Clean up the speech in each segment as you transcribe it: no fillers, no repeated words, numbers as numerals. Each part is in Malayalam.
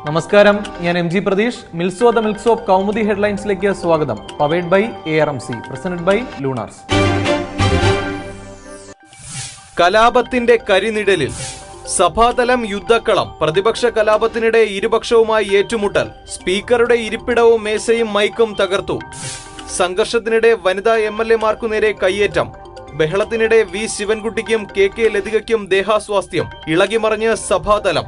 നമസ്കാരം, ഞാൻ M G Pratheesh. Milso the milks of Kaumudi ഹെഡ്ലൈൻസിലേക്ക് സ്വാഗതം. Powered by ARMC, presented by Lunars. കലാപത്തിന്റെ കരിനിഴലിൽ സഭാതലം യുദ്ധക്കളം. പ്രതിപക്ഷ കലാപത്തിനിടെ ഇരുപക്ഷവുമായി ഏറ്റുമുട്ടൽ. സ്പീക്കറുടെ ഇരിപ്പിടവും മേശയും മൈക്കും തകർത്തു. സംഘർഷത്തിനിടെ വനിതാ MLA-മാർക്കു നേരെ കയ്യേറ്റം. ബഹളത്തിനിടെ വി ശിവൻകുട്ടിക്കും KK ലതികയ്ക്കും ദേഹാസ്വാസ്ഥ്യം. ഇളകിമറിഞ്ഞ് സഭാതലം.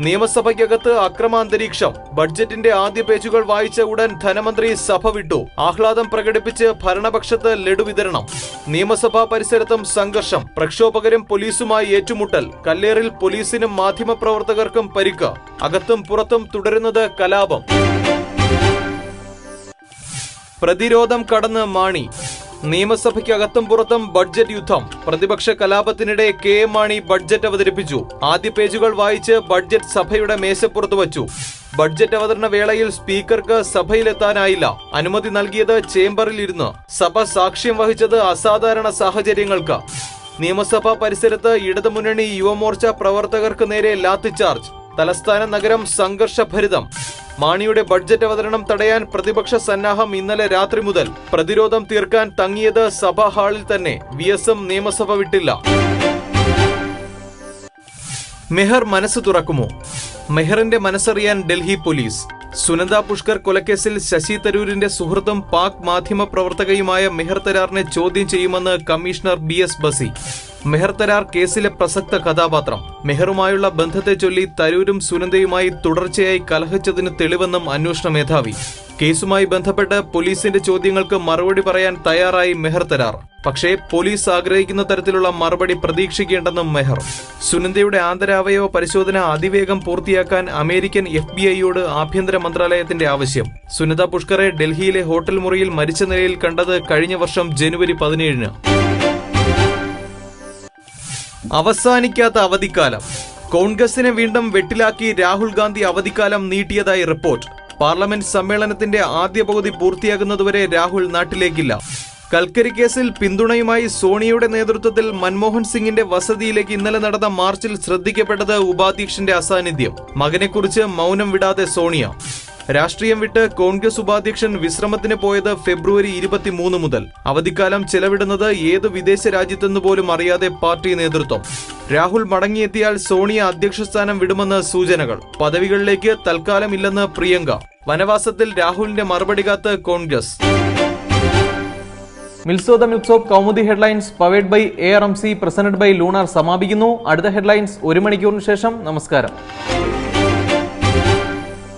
നിയമസഭയ്ക്കകത്ത് അക്രമാന്തരീക്ഷം. ബഡ്ജറ്റിന്റെ ആദ്യ പേജുകൾ വായിച്ച ഉടൻ ധനമന്ത്രി സഭ വിട്ടു. ആഹ്ലാദം പ്രകടിപ്പിച്ച് ഭരണപക്ഷത്ത് ലഡു വിതരണം. നിയമസഭാ പരിസരത്തും സംഘർഷം. പ്രക്ഷോഭകരും പോലീസുമായി ഏറ്റുമുട്ടൽ. കല്ലേറിൽ പോലീസിനും മാധ്യമപ്രവർത്തകർക്കും പരിക്ക്. അകത്തും പുറത്തും തുടരുന്നത് കലാപം. പ്രതിരോധം കടന്ന് മാണി. നിയമസഭയ്ക്കകത്തും പുറത്തും ബഡ്ജറ്റ് യുദ്ധം. പ്രതിപക്ഷ കലാപത്തിനിടെ KM മാണി ബഡ്ജറ്റ് അവതരിപ്പിച്ചു. ആദ്യ പേജുകൾ വായിച്ച് ബഡ്ജറ്റ് സഭയുടെ മേശപ്പുറത്ത് വച്ചു. ബഡ്ജറ്റ് അവതരണ വേളയിൽ സ്പീക്കർക്ക് സഭയിലെത്താനായില്ല. അനുമതി നൽകിയത് ചേംബറിൽ ഇരുന്ന്. സഭ സാക്ഷ്യം വഹിച്ചത് അസാധാരണ സാഹചര്യങ്ങൾക്ക്. നിയമസഭാ പരിസരത്ത് ഇടതുമുന്നണി യുവമോർച്ച പ്രവർത്തകർക്ക് നേരെ ലാത്തിചാർജ്. തലസ്ഥാന നഗരം സംഘർഷഭരിതം. മാണിയുടെ ബഡ്ജറ്റ് അവതരണം തടയാൻ പ്രതിപക്ഷ സന്നാഹം ഇന്നലെ രാത്രി മുതൽ. പ്രതിരോധം തീർക്കാൻ തങ്ങിയത് സഭാ ഹാളിൽ തന്നെ. VSM നിയമസഭ വിട്ടില്ല. മെഹർ മനസ്സ് തുറക്കുമോ? മെഹറിന്റെ മനസ്സറിയാൻ ഡൽഹി പോലീസ്. സുനന്ദ പുഷ്കർ കൊലക്കേസിൽ ശശി തരൂരിന്റെ സുഹൃത്തും പാക് മാധ്യമ പ്രവർത്തകയുമായ മെഹർ തരാറിനെ ചോദ്യം ചെയ്യുമെന്ന് കമ്മീഷണർ BS ബസി. മെഹർ തരാർ കേസിലെ പ്രസക്ത കഥാപാത്രം. മെഹറുമായുള്ള ബന്ധത്തെ ചൊല്ലി തരൂരും സുനന്ദയുമായി തുടർച്ചയായി കലഹിച്ചതിന് തെളിവെന്നും അന്വേഷണ മേധാവി. കേസുമായി ബന്ധപ്പെട്ട് പോലീസിന്റെ ചോദ്യങ്ങൾക്ക് മറുപടി പറയാൻ തയ്യാറായി മെഹർ തരാർ. പക്ഷേ പോലീസ് ആഗ്രഹിക്കുന്ന തരത്തിലുള്ള മറുപടി പ്രതീക്ഷിക്കേണ്ടെന്നും മെഹർ. സുനന്ദയുടെ ആന്തരാവയവ പരിശോധന അതിവേഗം പൂർത്തിയാക്കാൻ അമേരിക്കൻ FBI-യോട് ആഭ്യന്തര മന്ത്രാലയത്തിന്റെ ആവശ്യം. സുനന്ദ പുഷ്കറെ ഡൽഹിയിലെ ഹോട്ടൽ മുറിയിൽ മരിച്ച നിലയിൽ കണ്ടത് കഴിഞ്ഞ വർഷം ജനുവരി 17-ന്. അവസാനിക്കാത്ത അവധിക്കാലം. കോൺഗ്രസിനെ വീണ്ടും വെട്ടിലാക്കി രാഹുൽ ഗാന്ധി അവധിക്കാലം നീട്ടിയതായി റിപ്പോർട്ട്. പാർലമെന്റ് സമ്മേളനത്തിന്റെ ആദ്യ പകുതി പൂർത്തിയാകുന്നതുവരെ രാഹുൽ നാട്ടിലേക്കില്ല. കൽക്കരി കേസിൽ പിന്തുണയുമായി സോണിയയുടെ നേതൃത്വത്തിൽ മൻമോഹൻ സിംഗിന്റെ വസതിയിലേക്ക് ഇന്നലെ നടന്ന മാർച്ചിൽ ശ്രദ്ധിക്കപ്പെട്ടത് ഉപാധ്യക്ഷന്റെ അസാന്നിധ്യം. മകനെക്കുറിച്ച് മൗനം വിടാതെ സോണിയ. രാഷ്ട്രീയം വിട്ട് കോൺഗ്രസ് ഉപാധ്യക്ഷൻ വിശ്രമത്തിന് പോയത് ഫെബ്രുവരി 23 മുതൽ. അവധിക്കാലം ചെലവിടുന്നത് ഏത് വിദേശ രാജ്യത്തെന്ന് പോലും അറിയാതെ പാർട്ടി നേതൃത്വം. രാഹുൽ മടങ്ങിയെത്തിയാൽ സോണിയ അധ്യക്ഷസ്ഥാനം വിടുമെന്ന് സൂചനകൾ. പദവികളിലേക്ക് തൽക്കാലം ഇല്ലെന്ന് പ്രിയങ്ക. വനവാസത്തിൽ രാഹുലിന്റെ മറുപടി കാത്ത് Congress. Milso the milks of Kaumudi headlines powered by ARMC, presented by Lunar സമാപിക്കുന്നു. അടുത്ത ഹെഡ്ലൈൻസ് 1 മണിക്കൂറിന് ശേഷം. നമസ്കാരം.